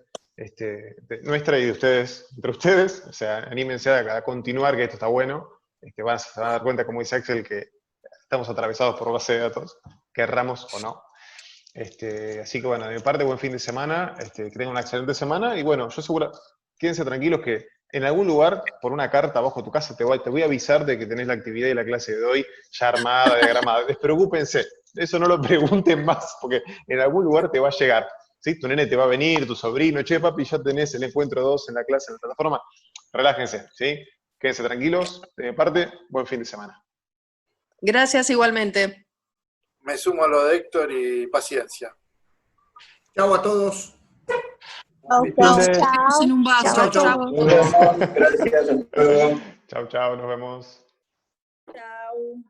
nuestra y de ustedes, entre ustedes. O sea, anímense a continuar, que esto está bueno. Se van a dar cuenta, como dice Axel, que estamos atravesados por base de datos, querramos o no. Así que bueno, de mi parte, buen fin de semana, que tengan una excelente semana, y bueno, yo seguro, quédense tranquilos que en algún lugar, por una carta abajo de tu casa, te voy a avisar de que tenés la actividad y la clase de hoy ya armada, diagramada. Despreocúpense, eso no lo pregunten más, porque en algún lugar te va a llegar. ¿Sí? Tu nene te va a venir, tu sobrino, che papi, ya tenés el encuentro 2 en la clase, en la plataforma. Relájense, ¿sí? Quédense tranquilos, de mi parte, buen fin de semana. Gracias igualmente. Me sumo a lo de Héctor y paciencia. Chau a todos. Chau. En un vaso. Chau. Gracias. Chau, nos vemos. Chau.